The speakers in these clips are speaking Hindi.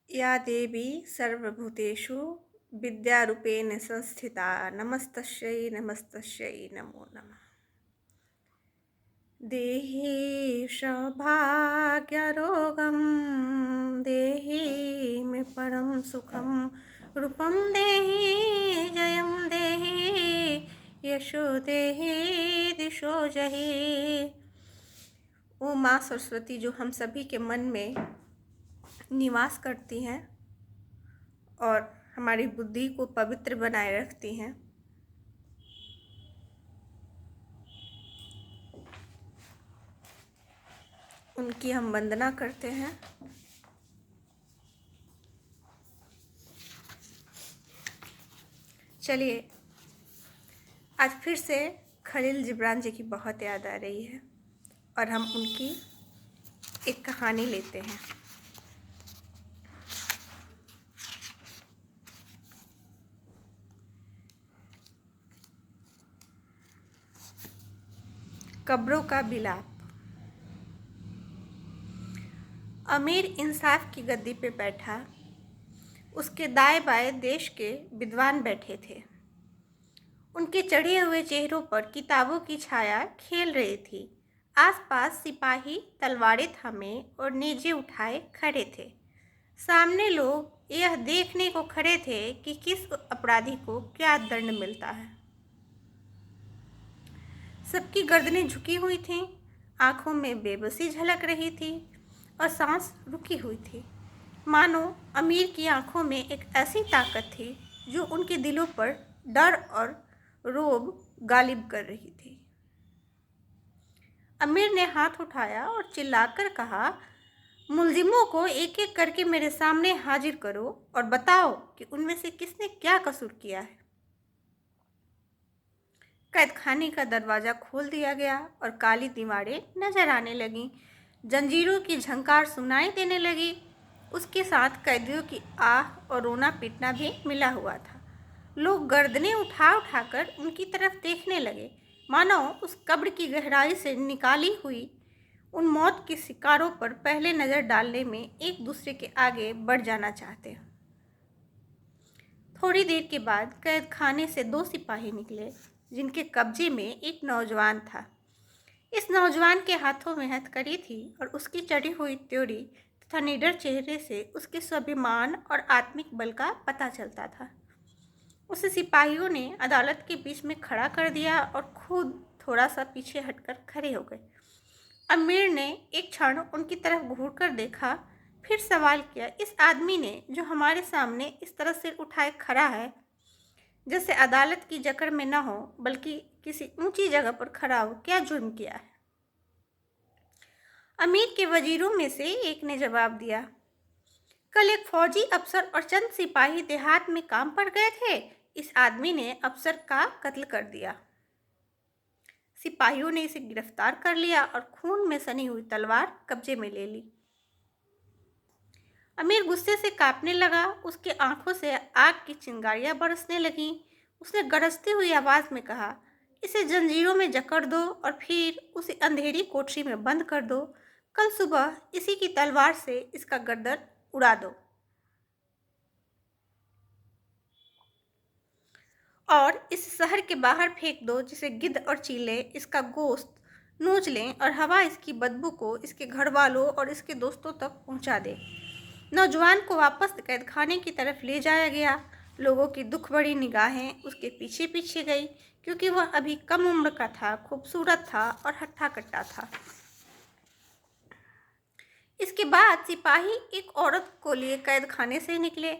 या देवी सर्वभूतेषु विद्यारूपेण संस्थिता नमस्तस्यै नमस्तस्यै नमो नमः। देहि सौभाग्यरोगं देहि मे परं सुखं रूपं देहि जयं देहि यशो देहि दिशो जहि। ओ माँ सरस्वती जो हम सभी के मन में निवास करती हैं और हमारी बुद्धि को पवित्र बनाए रखती हैं, उनकी हम वंदना करते हैं। चलिए, आज फिर से खलील जिब्रान जी की बहुत याद आ रही है और हम उनकी एक कहानी लेते हैं। कब्रों का बिलाप। अमीर इंसाफ की गद्दी पे बैठा, उसके दाएं बाएं देश के विद्वान बैठे थे। उनके चढ़े हुए चेहरों पर किताबों की छाया खेल रही थी। आसपास सिपाही तलवारें थामे और नेज़े उठाए खड़े थे। सामने लोग यह देखने को खड़े थे कि किस अपराधी को क्या दंड मिलता है। सबकी गर्दनें झुकी हुई थीं, आंखों में बेबसी झलक रही थी और सांस रुकी हुई थी। मानो अमीर की आंखों में एक ऐसी ताकत थी जो उनके दिलों पर डर और रोब गालिब कर रही थी। अमीर ने हाथ उठाया और चिल्लाकर कहा, मुल्जिमों को एक एक करके मेरे सामने हाजिर करो और बताओ कि उनमें से किसने क्या कसूर किया है। कैदखाने का दरवाज़ा खोल दिया गया और काली दीवारें नजर आने लगीं। जंजीरों की झंकार सुनाई देने लगी। उसके साथ कैदियों की आह और रोना पीटना भी मिला हुआ था। लोग गर्दनें उठा उठाकर उनकी तरफ देखने लगे, मानो उस कब्र की गहराई से निकाली हुई उन मौत के शिकारों पर पहले नज़र डालने में एक दूसरे के आगे बढ़ जाना चाहते हैं। थोड़ी देर के बाद कैद खाने से दो सिपाही निकले, जिनके कब्जे में एक नौजवान था। इस नौजवान के हाथों में हथकड़ी थी और उसकी चढ़ी हुई त्योरी तथा निडर चेहरे से उसके स्वाभिमान और आत्मिक बल का पता चलता था। उसे सिपाहियों ने अदालत के बीच में खड़ा कर दिया और खुद थोड़ा सा पीछे हटकर खड़े हो गए। अमीर ने एक क्षण उनकी तरफ घूरकर देखा, फिर सवाल किया, इस आदमी ने जो हमारे सामने इस तरह सिर उठाए खड़ा है, जैसे अदालत की जकड़ में न हो बल्कि किसी ऊंची जगह पर खड़ा हो, क्या जुर्म किया है? अमीर के वजीरों में से एक ने जवाब दिया, कल एक फौजी अफसर और चंद सिपाही देहात में काम पर गए थे। इस आदमी ने अफसर का कत्ल कर दिया। सिपाहियों ने इसे गिरफ्तार कर लिया और खून में सनी हुई तलवार कब्जे में ले ली। अमीर गुस्से से कांपने लगा। उसके आंखों से आग की चिंगारियां बरसने लगीं। उसने गरजती हुई आवाज में कहा, इसे जंजीरों में जकड़ दो और फिर उसे अंधेरी कोठरी में बंद कर दो। कल सुबह इसी की तलवार से इसका गर्दन उड़ा दो और इस शहर के बाहर फेंक दो, जिसे गिद्ध और चीले इसका गोश्त नोच लें और हवा इसकी बदबू को इसके घर वालों और इसके दोस्तों तक पहुंचा दे। नौजवान को वापस कैदखाने की तरफ ले जाया गया। लोगों की दुख भरी निगाहें उसके पीछे पीछे गई, क्योंकि वह अभी कम उम्र का था, खूबसूरत था और हट्टा कट्टा था। इसके बाद सिपाही एक औरत को लिए कैदखाने से निकले।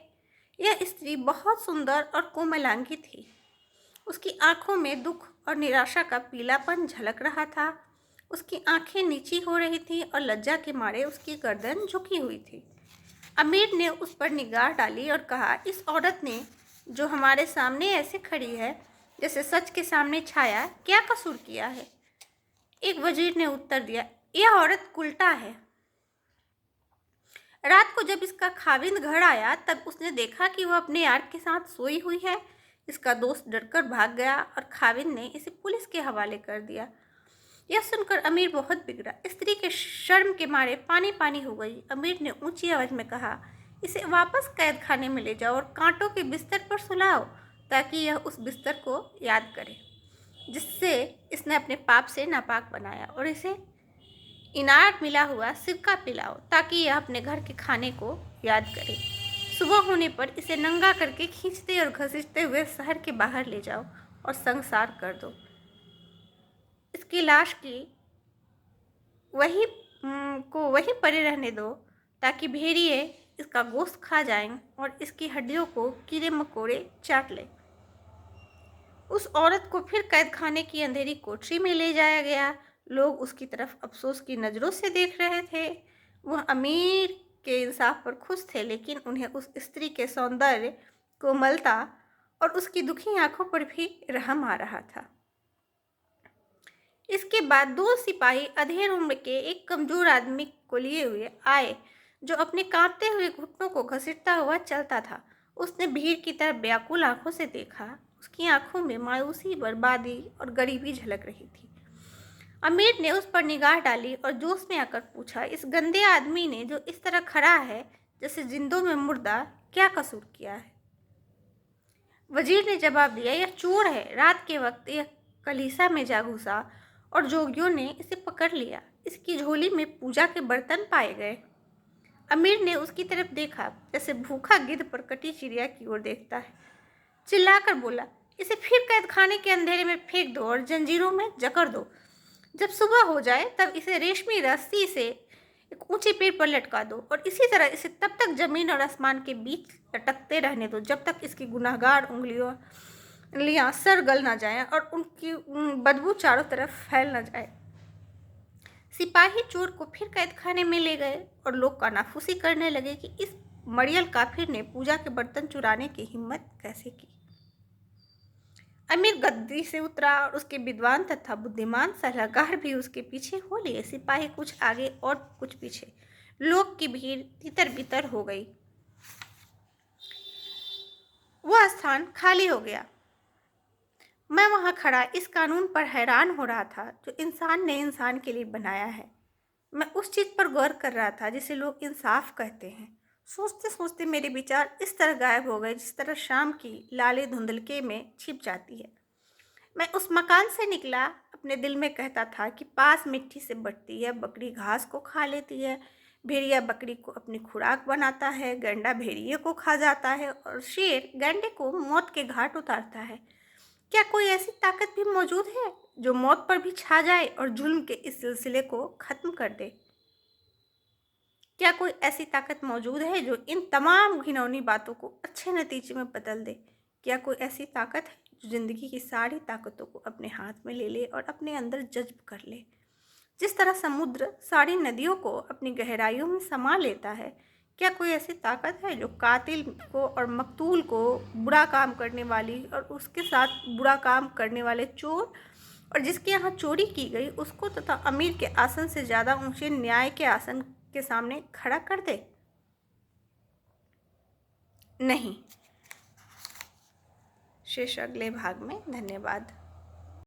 यह स्त्री बहुत सुंदर और कोमलांगी थी। उसकी आंखों में दुख और निराशा का पीलापन झलक रहा था। उसकी आंखें नीची हो रही थीं और लज्जा के मारे उसकी गर्दन झुकी हुई थी। अमीर ने उस पर निगाह डाली और कहा, इस औरत ने जो हमारे सामने ऐसे खड़ी है जैसे सच के सामने छाया, क्या कसूर किया है? एक वजीर ने उत्तर दिया, यह औरत उल्टा है। रात को जब इसका खाविंद घर आया तब उसने देखा कि वह अपने यार के साथ सोई हुई है। इसका दोस्त डरकर भाग गया और खाविंद ने इसे पुलिस के हवाले कर दिया। यह सुनकर अमीर बहुत बिगड़ा। स्त्री के शर्म के मारे पानी पानी हो गई। अमीर ने ऊंची आवाज में कहा, इसे वापस कैद खाने में ले जाओ और कांटों के बिस्तर पर सुलाओ ताकि यह उस बिस्तर को याद करे जिससे इसने अपने पाप से नापाक बनाया, और इसे इनार मिला हुआ सिरका पिलाओ ताकि यह अपने घर के खाने को याद करे। सुबह होने पर इसे नंगा करके खींचते और घसीटते हुए शहर के बाहर ले जाओ और संसार कर दो। इसकी लाश की वहीं पड़े रहने दो ताकि भेड़िए इसका गोश्त खा जाएं और इसकी हड्डियों को कीड़े मकोड़े चाट लें। उस औरत को फिर कैद खाने की अंधेरी कोठरी में ले जाया गया। लोग उसकी तरफ अफसोस की नज़रों से देख रहे थे। वह अमीर के इंसाफ पर खुश थे, लेकिन उन्हें उस स्त्री के सौंदर्य, कोमलता और उसकी दुखी आंखों पर भी रहम आ रहा था। इसके बाद दो सिपाही अधेड़ उम्र के एक कमजोर आदमी को लिए हुए आए जो अपने कांपते हुए घुटनों को घसीटता हुआ चलता था। उसने भीड़ की तरफ व्याकुल आंखों से देखा। उसकी आंखों में मायूसी, बर्बादी और गरीबी झलक रही थी। अमीर ने उस पर निगाह डाली और जोश में आकर पूछा, इस गंदे आदमी ने जो इस तरह खड़ा है जैसे जिंदों में मुर्दा, क्या कसूर किया है? वजीर ने जवाब दिया, यह चोर है। रात के वक्त यह कलीसिया में जा घुसा और जोगियों ने इसे पकड़ लिया। इसकी झोली में पूजा के बर्तन पाए गए। अमीर ने उसकी तरफ देखा जैसे भूखा गिद्ध पर कटी चिड़िया की ओर देखता है। चिल्लाकर बोला, इसे फिर कैद खाने के अंधेरे में फेंक दो और जंजीरों में जकड़ दो। जब सुबह हो जाए तब इसे रेशमी रस्सी से एक ऊंचे पेड़ पर लटका दो और इसी तरह इसे तब तक जमीन और आसमान के बीच लटकते रहने दो जब तक इसकी गुनाहगार उंगलियां सर गल ना जाएं और उनकी बदबू चारों तरफ फैल ना जाए। सिपाही चोर को फिर कैद खाने में ले गए और लोग कानाफूसी करने लगे कि इस मरियल काफिर ने पूजा के बर्तन चुराने की हिम्मत कैसे की। अमीर गद्दी से उतरा और उसके विद्वान तथा बुद्धिमान सलाहकार भी उसके पीछे हो लिए। सिपाही कुछ आगे और कुछ पीछे। लोग की भीड़ तितर बितर हो गई। वह स्थान खाली हो गया। मैं वहां खड़ा इस कानून पर हैरान हो रहा था जो इंसान ने इंसान के लिए बनाया है। मैं उस चीज पर गौर कर रहा था जिसे लोग इंसाफ कहते हैं। सोचते सोचते मेरे विचार इस तरह गायब हो गए जिस तरह शाम की लाली धुंधलके में छिप जाती है। मैं उस मकान से निकला, अपने दिल में कहता था कि पास मिट्टी से बढ़ती है, बकरी घास को खा लेती है, भेड़िया बकरी को अपनी खुराक बनाता है, गैंडा भेड़िए को खा जाता है और शेर गैंडे को मौत के घाट उतारता है। क्या कोई ऐसी ताकत भी मौजूद है जो मौत पर भी छा जाए और जुल्म के इस सिलसिले को खत्म कर दे? क्या कोई ऐसी ताकत मौजूद है जो इन तमाम घिनौनी बातों को अच्छे नतीजे में बदल दे? क्या कोई ऐसी ताकत है जो जिंदगी की सारी ताकतों को अपने हाथ में ले ले और अपने अंदर जज्ब कर ले? जिस तरह समुद्र सारी नदियों को अपनी गहराइयों में समा लेता है, क्या कोई ऐसी ताकत है जो कातिल को और मकतूल को, बुरा काम करने वाली और उसके साथ बुरा काम करने वाले चोर और जिसके यहाँ चोरी की गई उसको तथा अमीर के आसन से ज़्यादा ऊंचे न्याय के आसन के सामने खड़ा कर दे? नहीं। शेष अगले भाग में। धन्यवाद।